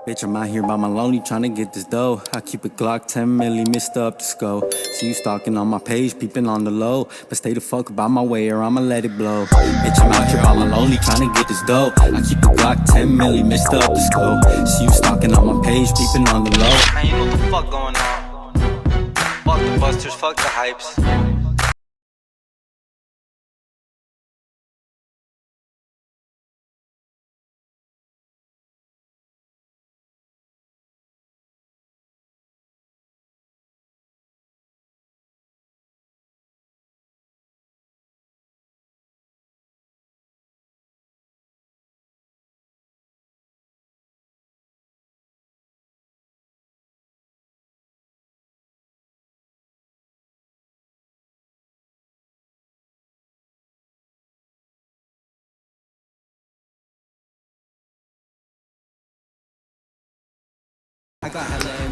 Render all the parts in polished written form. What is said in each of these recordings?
Bitch, I'm out here by my lonely tryna get this dough. I keep a Glock 10 milli, missed up the skull. See you stalking on my page, peeping on the low. But stay the fuck about my way or I'ma let it blow. Bitch, I'm out here by my lonely tryna get this dough. I keep a Glock 10 milli, missed up the skull. See you stalking on my page, peeping on the low. Man, you know what the fuck going on. Fuck the busters, fuck the hypes.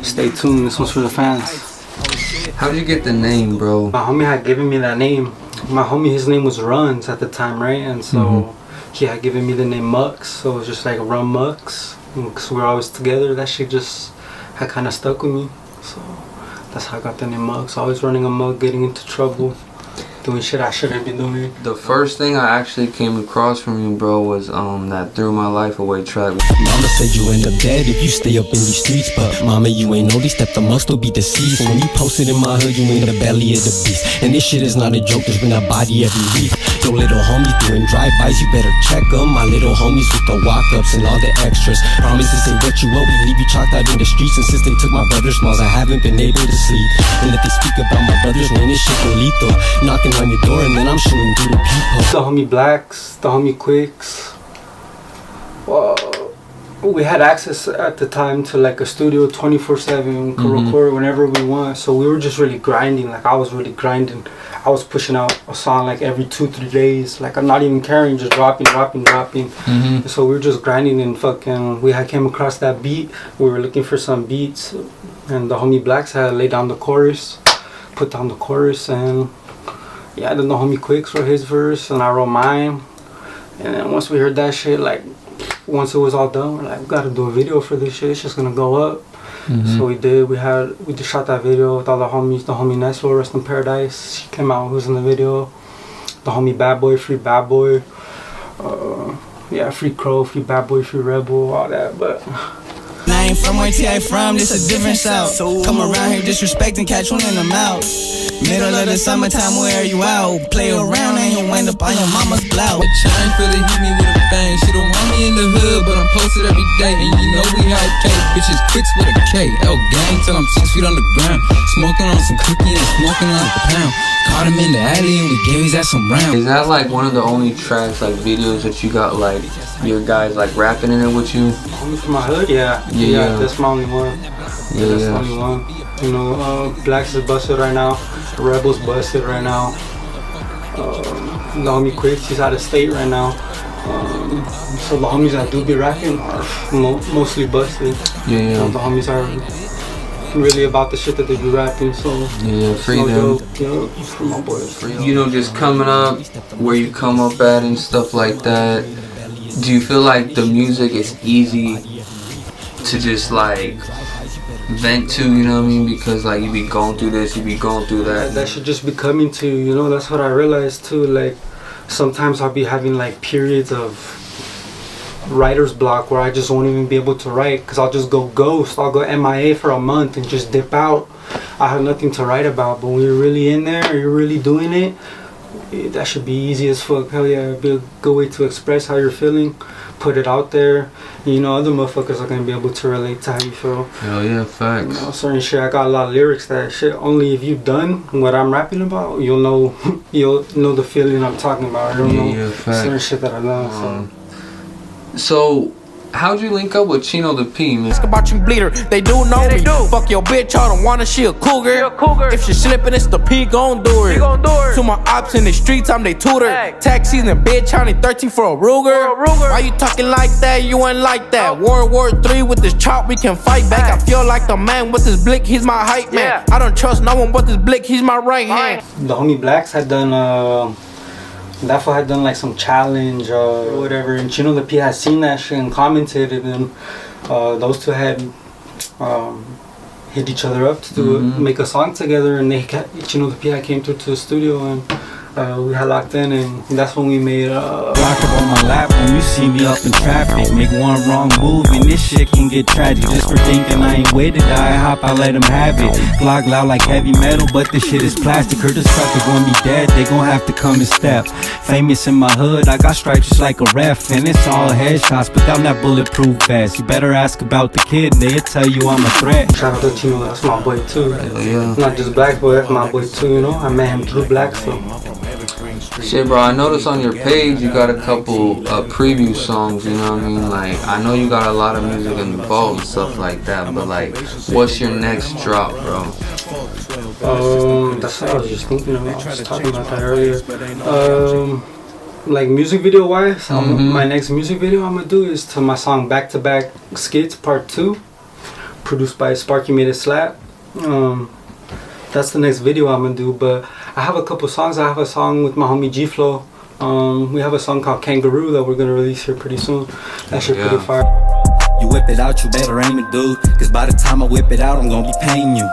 Stay tuned, this one's for the fans. How'd you get the name, bro? My homie had given me that name. My homie, his name was Runs at the time, right? And so he had given me the name Mucks, so it was just like Run Mucks. Because we were always together, that shit just had kind of stuck with me. So that's how I got the name Mucks. Always running amok, getting into trouble, doing shit I shouldn't be doing. The first thing I actually came across from you, bro, was that Threw My Life Away track. Mama said you end up dead if you stay up in these streets, but mama, you ain't know these steps, the must will be deceased. When you posted in my hood, you in the belly of the beast. And this shit is not a joke, there's been a body every week. Your little homies doing drive-bys, you better check them. My little homies with the walk-ups and all the extras. Promise this ain't what you want, we leave you chalked out in the streets. And since they took my brother's smalls, I haven't been able to sleep. And if they speak about my brother's man, this shit go lethal. Knocking on your door and then I'm shooting through the people. The homie Blacks, the homie Quicks. Well, we had access at the time to like a studio 24/7, could record whenever we want. So we were just really grinding. Like I was really grinding. I was pushing out a song like every 2-3 days. Like I'm not even caring, just dropping. So we were just grinding and fucking. We had came across that beat. We were looking for some beats, and the homie Blacks had laid down the chorus, put down the chorus, and yeah, then the homie Quicks wrote his verse and I wrote mine. And then once we heard that shit, like once it was all done, we're like, we gotta do a video for this shit. It's just gonna go up. So we did. We just shot that video with all the homies. The homie Nestle, Rest in Paradise, she came out. Who was in the video? The homie Bad Boy, Free Bad Boy. Yeah, Free Crow, Free Bad Boy, Free Rebel, all that. But I ain't from where T.I. from, this a different south. Come around here disrespecting, catch one in the mouth. Middle of the summertime, where are you out? Play around and you wind up on your mama's blouse. Trying for the hit me with a bang. She don't want me in the hood, but I'm posted every day. And you know we high K, bitches quicks with a K. L gang till I'm 6 feet on the ground. Smoking on some cookie and smoking on the pound. Caught him in the alley and we gave his ass some round. Is that like one of the only tracks, like videos that you got like your guys like rapping in it with you? homie from my hood, yeah, that's my only one. That's the only one. You know, Blacks is busted right now. Rebels busted right now. The homie Quicks, he's out of state right now. So the homies that do be rapping are mostly busted. So the homies are really about the shit that they be rapping. So free them. For my boys. You know, just coming up where you come up at and stuff like that. Do you feel like the music is easy to just like vent to, you know what I mean? Because like you be going through this, you be going through that. That should just be coming to, you know, that's what I realized too. Like sometimes I'll be having like periods of writer's block where I just won't even be able to write because I'll just go ghost. I'll go MIA for a month and just dip out. I have nothing to write about. But when you're really in there, you're really doing it, that should be easy as fuck. Hell yeah, it'd be a good way to express how you're feeling, put it out there. And, you know, other motherfuckers are gonna be able to relate to how you feel. Hell yeah, facts. You know, certain shit, I got a lot of lyrics that shit only if you've done what I'm rapping about, you'll know the feeling I'm talking about. You'll know certain shit that I've done. So how'd you link up with Chino the P, man? Ask about you bleeder, they do know me. Fuck your bitch, I don't want her, she a cougar. If she slippin', it's the P gon' do it. To my ops in the streets, I'm they tutor. Tax season, bitch, I need 13 for a Ruger. Why you talking like that? You ain't like that. World War 3 with this chop, we can fight back. I feel like the man with this blick, he's my hype man. I don't trust no one but this blick, he's my right hand. The homie Blacks had done that fool had done like some challenge or whatever, and Chino the P had seen that shit and commented, and then those two had hit each other up to do make a song together, and they got, you know, the PI came through to the studio, and we had locked in, and that's when we made Lock up on my lap when you see me up in traffic. Make one wrong move and this shit can get tragic. Just for thinking I ain't with it, I hop, I let them have it. Glock loud like heavy metal, but this shit is plastic. Heard the sucker gonna be dead, they gon' have to come and step. Famous in my hood, I got stripes just like a ref, and it's all headshots, but down that bulletproof vest. You better ask about the kid, they'll tell you I'm a threat. Shout out to Tino, that's my boy too. Yeah. Not just black boy, that's my boy too, you know. I met him through black, so. Shit, bro, I noticed on your page you got a couple preview songs, you know what I mean? Like, I know you got a lot of music involved and stuff like that, but like, what's your next drop, bro? That's what I was just thinking about. I was talking about that earlier. Like music video wise, my next music video I'm gonna do is to my song Back to Back Skits Part 2, produced by Sparky Made It Slap. That's the next video I'm gonna do, but I have a couple songs. I have a song with my homie G-Flow. We have a song called Kangaroo that we're gonna release here pretty soon. That shit pretty fire. You whip it out, you better aim it, dude, cause by the time I whip it out, I'm gonna be paying you.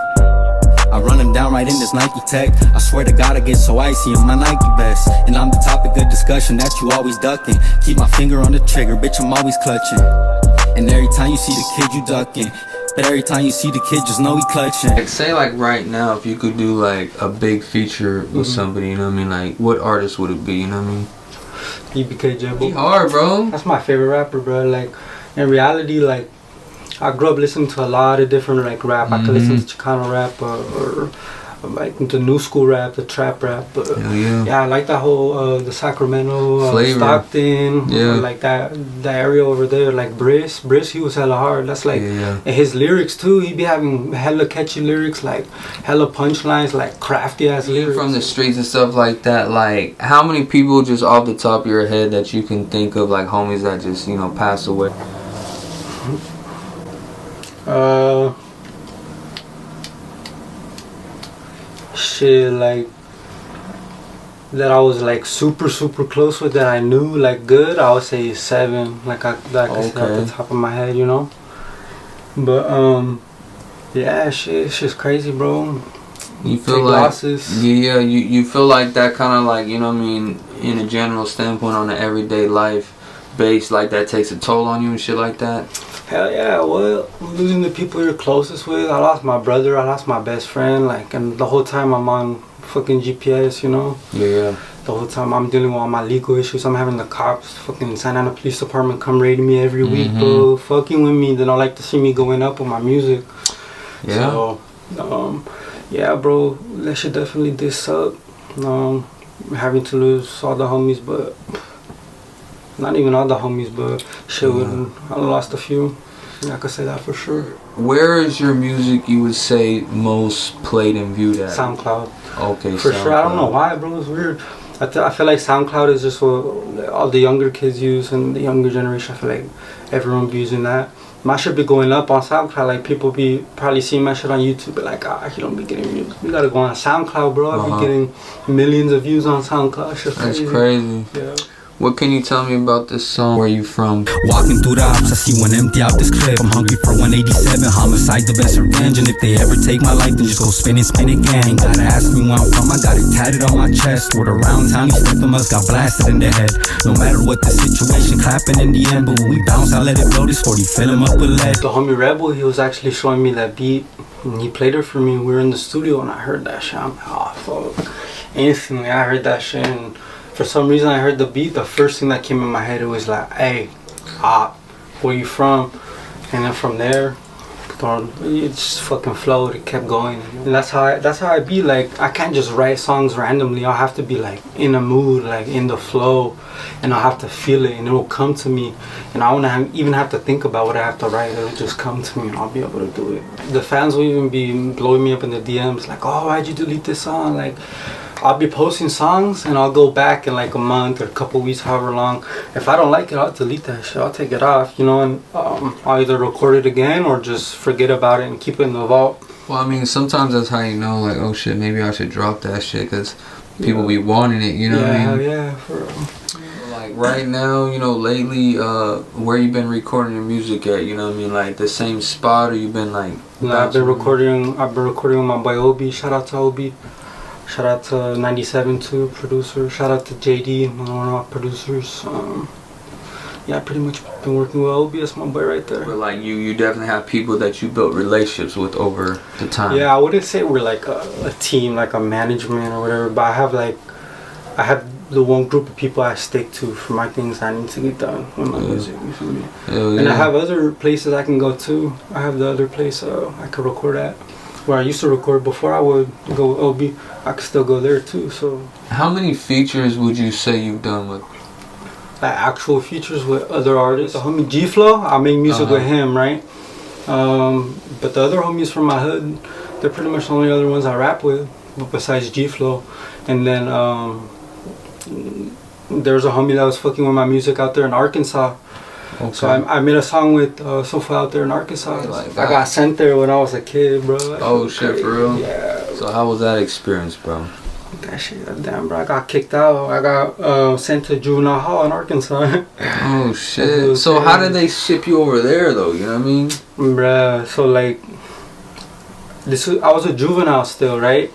I run him down right in this Nike tech. I swear to God I get so icy in my Nike vest. And I'm the topic of discussion that you always ducking. Keep my finger on the trigger, bitch, I'm always clutching. And every time you see the kid, you ducking. But every time you see the kid, just know he clutching. Like, say like right now, if you could do like a big feature with somebody, you know what I mean? Like, what artist would it be, you know what I mean? EBK Jebbo. Be hard, bro. That's my favorite rapper, bro. Like, in reality, like, I grew up listening to a lot of different like rap. I could listen to Chicano rap or like the new school rap, the trap rap. Yeah, I like that whole the Sacramento, Stockton, like that area over there. Like Briss, he was hella hard. That's like and his lyrics too. He be having hella catchy lyrics, like hella punchlines, like crafty ass lyrics. From the streets and stuff like that. Like, how many people just off the top of your head that you can think of, like homies that just, you know, passed away? Shit, like that I was like super close with, that I knew like good, I would say 7, like I say off the top of my head, you know. But yeah, shit's just crazy, bro. You feel like losses. You feel like that kind of, like, you know what I mean, in a general standpoint, on the everyday life base, like that takes a toll on you and shit like that? Hell yeah, well, losing the people you're closest with. I lost my brother, I lost my best friend, like, and the whole time I'm on fucking GPS, you know? Yeah. The whole time I'm dealing with all my legal issues. I'm having the cops, fucking Santa Ana Police Department, come raiding me every week, bro. Fucking with me. They don't like to see me going up with my music. Yeah. So, yeah, bro, that shit definitely did suck. Having to lose all the homies, but not even all the homies, but shit, I lost a few. I could say that for sure. Where is your music, you would say, most played and viewed at? SoundCloud. Okay, for sure. I don't know why, bro. It's weird. I feel like SoundCloud is just what all the younger kids use, and the younger generation. I feel like everyone be using that. My shit be going up on SoundCloud. Like, people be probably seeing my shit on YouTube, but like, you don't be getting views. You gotta go on SoundCloud, bro. I be getting millions of views on SoundCloud. That's crazy. Yeah. What can you tell me about this song? Where you from? Walking through the ops, I see one empty out this clip. I'm hungry for 187, homicide, the best revenge. And if they ever take my life, then just go spin again. Gotta ask me where I'm from, I got it tatted on my chest. Word around town, these victims got blasted in the head. No matter what the situation, clapping in the end. But when we bounce, I let it blow this 40, fill him up with lead. The homie Rebel, he was actually showing me that beat, and he played it for me. We were in the studio, and I heard that shit. I'm like, oh, fuck. Instantly, I heard that shit, and for some reason I heard the beat. The first thing that came in my head, it was like, hey, where you from? And then from there, it just fucking flowed. It kept going, and that's how I be. Like, I can't just write songs randomly. I'll have to be like in a mood, like in the flow, and I'll have to feel it, and it will come to me. And I won't even have to think about what I have to write. It'll just come to me, and I'll be able to do it. The fans will even be blowing me up in the DMs, like, oh, why'd you delete this song? Like, I'll be posting songs, and I'll go back in like a month or a couple weeks, however long. If I don't like it, I'll delete that shit. I'll take it off, you know, and I'll either record it again or just forget about it and keep it in the vault. Well, I mean, sometimes that's how you know, like, oh shit, maybe I should drop that shit, because people be wanting it, you know what I mean? Yeah, for real. Like, right now, you know, lately, where you been recording your music at? You know what I mean? Like the same spot, or you been like? No, I've been recording with my boy Obi. Shout out to Obi. Shout out to 97 too, producer. Shout out to JD, one of our producers. Yeah, I pretty much been working with Obi. That's my boy right there. But like you definitely have people that you built relationships with over the time. Yeah, I wouldn't say we're like a team, like a management or whatever. But I have the one group of people I stick to for my things I need to get done with my music. You feel me? And I have other places I can go to. I have the other place I could record at, where I used to record before I would go with Obi. I could still go there too. So how many features would you say you've done with? Like actual features with other artists. The homie G Flow, I make music with him, right? But the other homies from my hood, they're pretty much the only other ones I rap with, besides G Flow. And then there's a homie that was fucking with my music out there in Arkansas. Okay. So I made a song with some fool out there in Arkansas. Like I got sent there when I was a kid, bro. Like, oh shit, crazy. For real? Yeah. So how was that experience, bro? That shit, damn, bro. I got kicked out. I got sent to Juvenile Hall in Arkansas. Oh shit. So how did they ship you over there though? You know what I mean? Bruh, so like I was a juvenile still, right?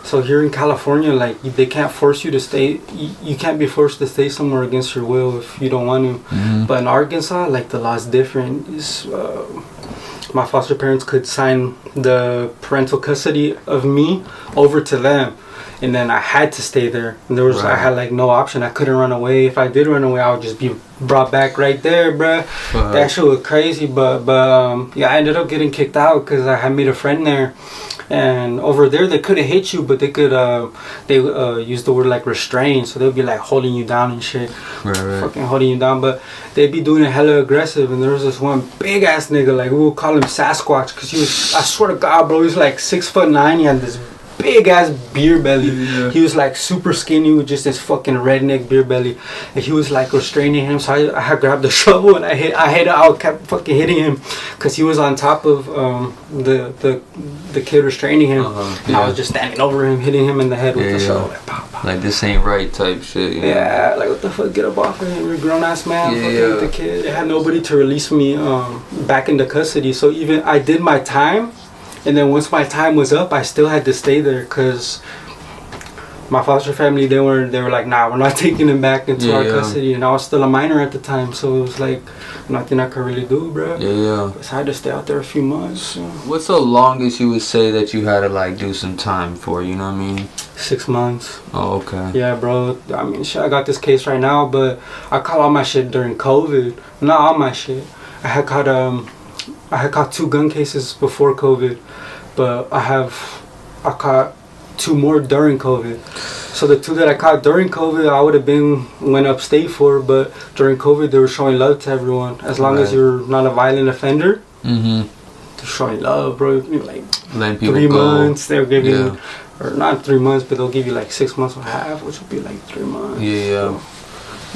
So here in California, like they can't force you to stay. You can't be forced to stay somewhere against your will if you don't want to. But in Arkansas, like the law's different. It's, my foster parents could sign the parental custody of me over to them, and then I had to stay there. And there was I had like no option. I couldn't run away. If I did run away, I would just be brought back right there, bruh. That shit was crazy. But yeah, I ended up getting kicked out because I had made a friend there. And over there, they couldn't hit you, but they could use the word like restrain. So they'd be like holding you down and shit, fucking holding you down. But they'd be doing it hella aggressive. And there was this one big ass nigga, like we would call him Sasquatch, because he was, I swear to God, bro, he was like 6'9". He had this big ass beer belly. He was like super skinny with just this fucking redneck beer belly, and he was like restraining him. So I had grabbed the shovel and I kept fucking hitting him because he was on top of the kid restraining him, and I was just standing over him, hitting him in the head with the shovel. Like, pow, pow. Like this ain't right type shit. You know? Yeah, like what the fuck, get up off of him, you're a grown ass man. Fucking the kid. They had nobody to release me back into custody, so even I did my time. And then once my time was up, I still had to stay there because my foster family, they were like, nah, we're not taking him back into our custody. And I was still a minor at the time, so it was like nothing I could really do, bro. So I had to stay out there a few months. So. What's the longest you would say that you had to like do some time for? You know what I mean? 6 months. Oh, okay. Yeah, bro. I mean, shit, I got this case right now, but I caught all my shit during COVID. Not all my shit. I had caught 2 gun cases before COVID, but I caught 2 more during COVID. So the 2 that I caught during COVID, I would have went upstate for, but during COVID they were showing love to everyone. As long as you're not a violent offender, they're showing love, bro. Like 3 months, they'll give you, or not 3 months, but they'll give you like 6 months and a half, which would be like 3 months. So,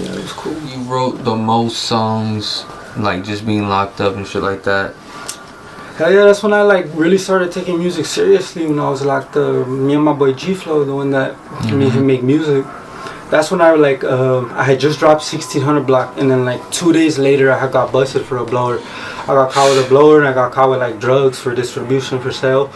yeah, it was cool. You wrote the most songs, like just being locked up and shit like that. Hell yeah, that's when I like really started taking music seriously, when I was locked up. Me and my boy G Flow, the one that made him make music. That's when I like I had just dropped 1600 Block, and then like 2 days later I had got busted for a blower. I got caught with a blower, and I got caught with like drugs for distribution for sale.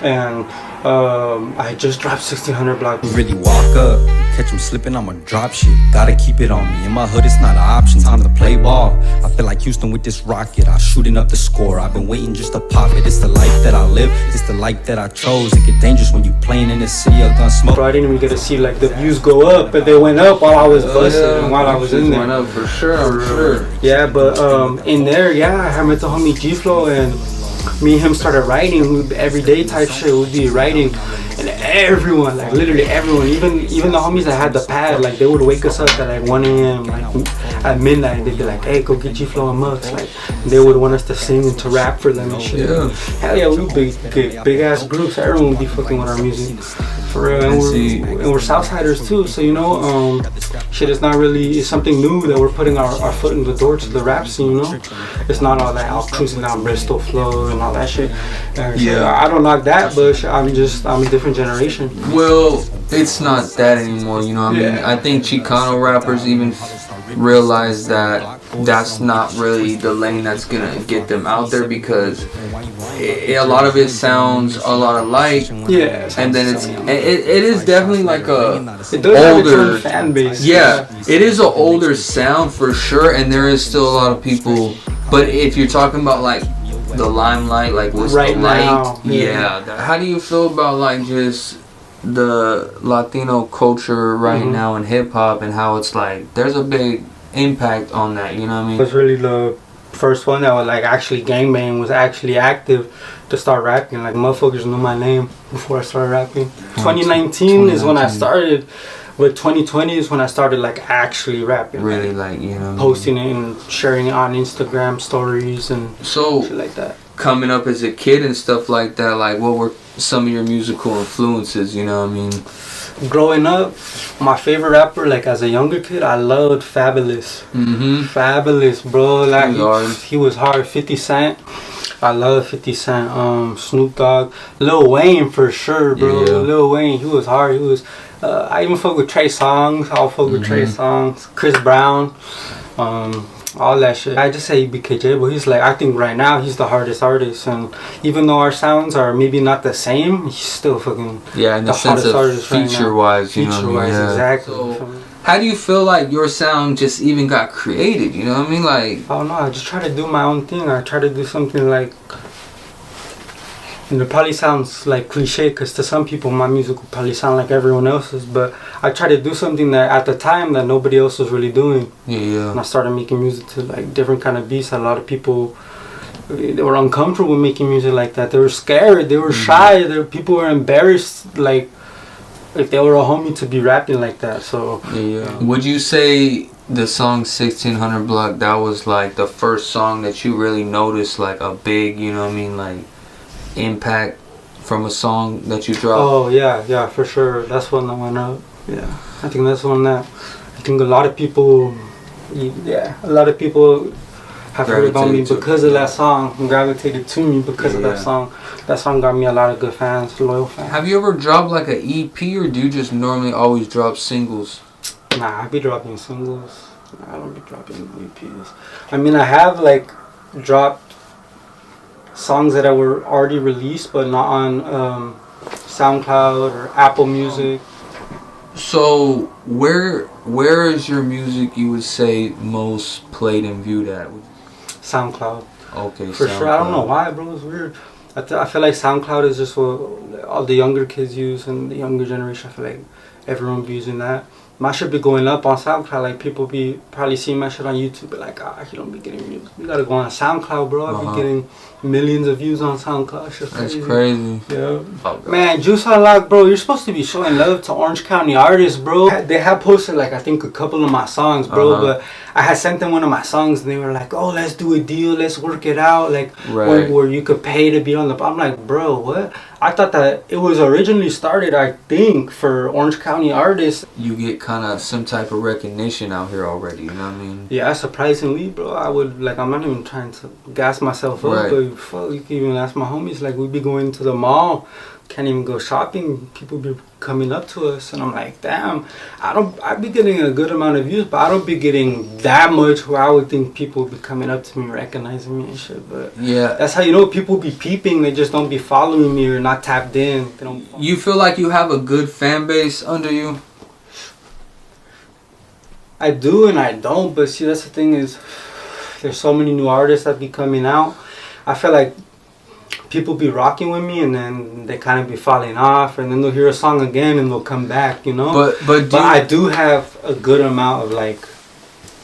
And I just dropped 1600 Block. Really walk up, catch him slipping, I'ma drop shit. Gotta keep it on me. In my hood, it's not an option. Time to play ball. I feel like Houston with this rocket. I'm shooting up the score. I've been waiting just to pop it. It's the life that I live. It's the life that I chose. It get dangerous when you playing in the city of gun smoke. Bro, I didn't even get to see like the views go up, but they went up while I was busted and while I was in there. Went up for sure. Yeah, but in there, I had met the homie G Flow, and me and him started writing everyday type shit. We'd be writing, and everyone, like literally everyone, even the homies that had the pad, like they would wake us up at like 1 a.m. like at midnight. They'd be like, hey, go get G Flow and Mucks. Like they would want us to sing and to rap for them and shit. Hell yeah, we big ass groups. Everyone would be fucking with our music for real. And we're Southsiders too, so you know, shit is not really, it's something new that we're putting our foot in the door to the rap scene, you know. It's not all that out cruising down Bristol flow and all that shit. So I don't knock that, but I'm a different generation. Well, it's not that anymore, you know what I mean? I think Chicano rappers even realize that that's not really the lane that's gonna get them out there, because a lot of it sounds a lot alike. Yeah. And then it is definitely like a It does have its older own fan base. yeah, it is an older sound for sure, and there is still a lot of people. But if you're talking about like the limelight, like what's Right the light, now, yeah. How do you feel about like just the Latino culture right now in hip hop, and how it's like there's a big impact on that? You know what I mean? Was really the first one that was like actually gangbang, was actually active to start rapping. Like motherfuckers knew my name before I started rapping. 2019 is when I started, but 2020 is when I started like actually rapping. Really, like, you know, posting it and sharing it on Instagram stories and so shit like that. Coming up as a kid and stuff like that, like what were some of your musical influences? You know what I mean? Growing up, my favorite rapper, like as a younger kid, I loved Fabulous. Fabulous, bro. Like he was hard. 50 Cent. I love 50 Cent. Snoop Dogg. Lil Wayne for sure, bro. Yeah. Lil Wayne, he was hard. He was. I even fuck with Trey Songz. I'll fuck with Trey Songz. Chris Brown. All that shit. I just say BKJ, but he's like, I think right now he's the hardest artist, and even though our sounds are maybe not the same, he's still fucking in the sense of feature wise, you know what I mean? Yeah. Exactly. So, how do you feel like your sound just even got created? You know what I mean? Like, I don't know. I just try to do my own thing. I try to do something like, and it probably sounds like cliche, because to some people my music will probably sound like everyone else's, but I try to do something that at the time that nobody else was really doing. And I started making music to like different kind of beats. A lot of people, they were uncomfortable with making music like that. They were scared, they were shy, people were embarrassed, like if they were a homie, to be rapping like that. So would you say the song 1600 Block, that was like the first song that you really noticed like a big, you know what I mean, like impact from a song that you dropped? Oh yeah, for sure. That's one that went up. Yeah, I think that's one that I think a lot of people have heard about me because of that song, and gravitated to me because of that song. That song got me a lot of good fans, loyal fans. Have you ever dropped like an EP, or do you just normally always drop singles? Nah, I be dropping singles. I don't be dropping EPs. I mean, I have like dropped songs that were already released, but not on SoundCloud or Apple Music. So where is your music, you would say, most played and viewed at? SoundCloud. Okay, for SoundCloud. sure. I don't know why, bro. It's weird. I feel like SoundCloud is just what all the younger kids use, and the younger generation. I feel like everyone be using that. My shit be going up on SoundCloud. Like people be probably seeing my shit on YouTube, but like, he don't be getting views. We gotta go on SoundCloud, bro. I be getting millions of views on SoundCloud. Shit crazy. That's crazy. Yeah. Man, Juice Unlocked, bro. You're supposed to be showing love to Orange County artists, bro. They have posted like I think a couple of my songs, bro. But I had sent them one of my songs, and they were like, "Oh, let's do a deal. Let's work it out. Like where you could pay to be on the." I'm like, bro, what? I thought that it was originally started, I think, for Orange County artists. You get kind of some type of recognition out here already, you know what I mean? Yeah, surprisingly, bro. I would, like, I'm not even trying to gas myself up, but fuck, you can even ask my homies. Like, we be going to the mall, can't even go shopping. People be coming up to us, and I'm like, damn, I be getting a good amount of views, but I don't be getting that much where I would think people be coming up to me, recognizing me and shit. But yeah, that's how you know people be peeping. They just don't be following me or not tapped in. They don't. You feel like you have a good fan base under you? I do and I don't, but see, that's the thing is, there's so many new artists that be coming out. I feel like people be rocking with me, and then they kind of be falling off, and then they'll hear a song again and they'll come back, you know. But I do have a good amount of like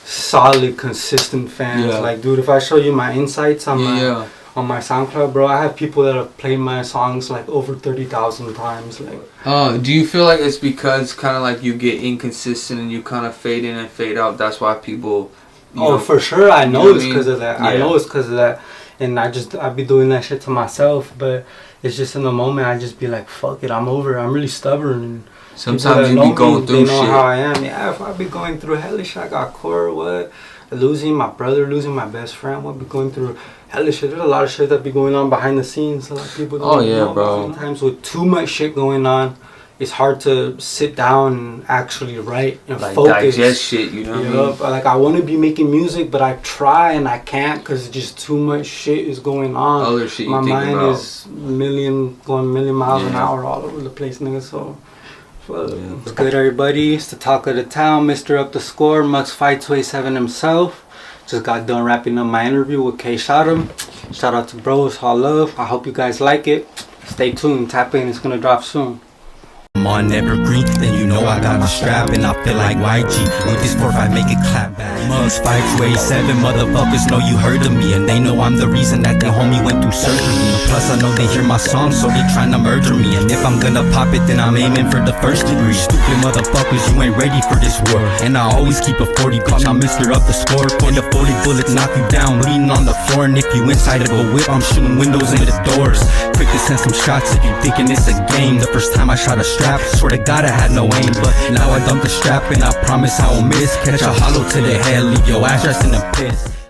solid, consistent fans. Like, dude, if I show you my insights on my SoundCloud, bro, I have people that have played my songs like over 30,000 times. Like, do you feel like it's because kind of like you get inconsistent and you kind of fade in and fade out? That's why people. Oh, for sure. I know it's because of that. I know it's because of that. And I be doing that shit to myself, but it's just in the moment I just be like, fuck it, I'm over it. I'm really stubborn, and sometimes you be going through shit. They know how I am. Yeah, if I be going through hellish, I got core, losing my brother, losing my best friend, what be going through hellish shit. There's a lot of shit that be going on behind the scenes. A lot of people don't know. Bro. Sometimes with too much shit going on, it's hard to sit down and actually write and like focus. digest shit, you know what I mean? Like I want to be making music, but I try and I can't because just too much shit is going on. Other shit My you think mind about. is going a million miles an hour all over the place, nigga. So what's good, everybody? It's the talk of the town, Mr. Up the Score, Mucks 527 himself. Just got done wrapping up my interview with K Shot'em. Shout out to bros, all love. I hope you guys like it. Stay tuned, tap in, it's gonna drop soon. I'm on evergreen, then you know I got my strap and I feel like YG. With this 4-5 make it clap back. Mugs 5287, motherfuckers know you heard of me, and they know I'm the reason that the homie went through surgery. Plus I know they hear my song, so they tryna murder me. And if I'm gonna pop it, then I'm aiming for the first degree. Stupid motherfuckers, you ain't ready for this war. And I always keep a 40, bitch, I'm Mr. Up the Score. Point the 40 bullets, knock you down, leaning on the floor. And if you inside of a whip, I'm shooting windows into the doors. Quick to send some shots if you thinking it's a game. The first time I shot a strap, swear to God I had no aim, but now I dump the strap and I promise I won't miss. Catch a hollow to the head, leave your ass just in the piss.